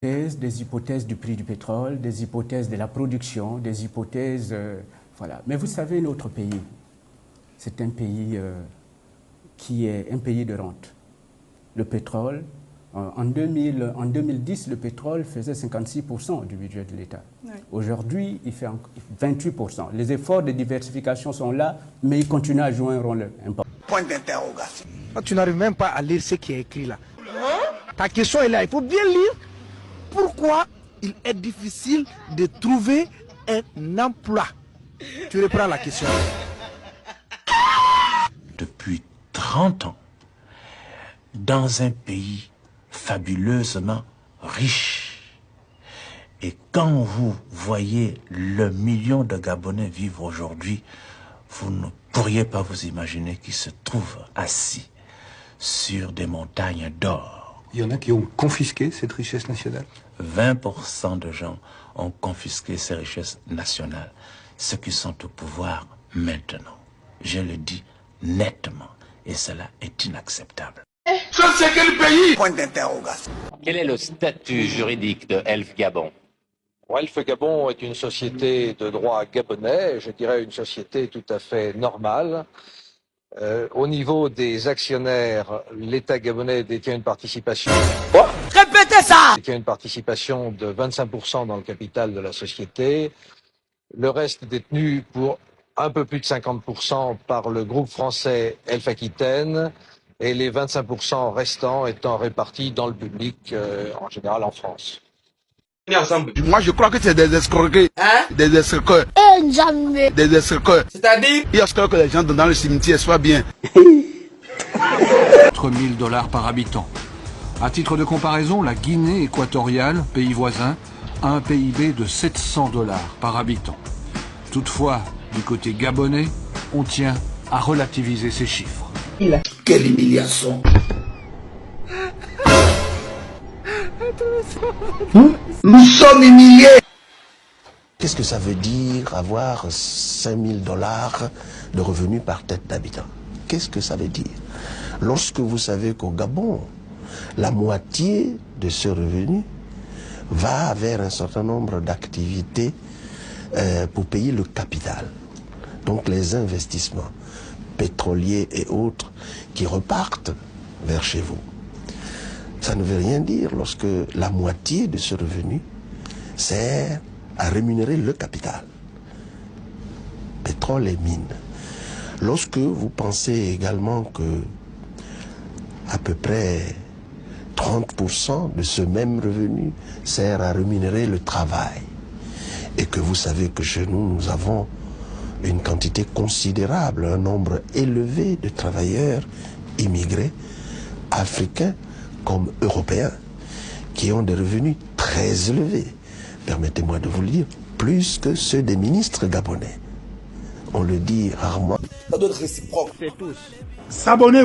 Des hypothèses du prix du pétrole, des hypothèses de la production, des hypothèses... voilà. Mais vous savez, notre pays, c'est un pays qui est un pays de rente. Le pétrole, en 2010, le pétrole faisait 56% du budget de l'État. Oui. Aujourd'hui, il fait 28%. Les efforts de diversification sont là, mais ils continuent à jouer un rôle important. Point d'interrogation. Tu n'arrives même pas à lire ce qui est écrit là. Ta question est là, il faut bien lire. Pourquoi il est difficile de trouver un emploi? Tu reprends la question. Depuis 30 ans, dans un pays fabuleusement riche, et quand vous voyez le million de Gabonais vivre aujourd'hui, vous ne pourriez pas vous imaginer qu'ils se trouvent assis sur des montagnes d'or. Il y en a qui ont confisqué cette richesse nationale. 20% de gens ont confisqué ces richesses nationales, ceux qui sont au pouvoir maintenant. Je le dis nettement, et cela est inacceptable. Ça, c'est quel pays? Point d'interrogation. Quel est le statut juridique de Elf Gabon? Elf Gabon est une société de droit gabonais, je dirais une société tout à fait normale. Au niveau des actionnaires, l'État gabonais détient une participation. Oh, répétez ça! Détient une participation de 25% dans le capital de la société. Le reste détenu pour un peu plus de 50% par le groupe français Elf Aquitaine et les 25% restants étant répartis dans le public, en général en France. Moi, je crois que c'est des escroqueries. Hein? Des escroqueurs. Jamais. Des escroqueurs. C'est-à-dire? Il y a ce que les gens dans le cimetière soient bien. $1 par habitant. À titre de comparaison, la Guinée équatoriale, pays voisin, a un PIB de $700 par habitant. Toutefois, du côté gabonais, on tient à relativiser ces chiffres. Quelle humiliation. Nous sommes humiliés. Qu'est-ce que ça veut dire avoir $5 000 de revenus par tête d'habitant? Qu'est-ce que ça veut dire? Lorsque vous savez qu'au Gabon, la moitié de ce revenu va vers un certain nombre d'activités pour payer le capital. Donc les investissements pétroliers et autres qui repartent vers chez vous. Ça ne veut rien dire lorsque la moitié de ce revenu sert à rémunérer le capital. Pétrole et mines. Lorsque vous pensez également que à peu près 30% de ce même revenu sert à rémunérer le travail, et que vous savez que chez nous, nous avons une quantité considérable, un nombre élevé de travailleurs immigrés, africains comme européens, qui ont des revenus très élevés. Permettez-moi de vous le dire, plus que ceux des ministres gabonais. On le dit rarement. Ça doit être réciproque. C'est tous. S'abonner.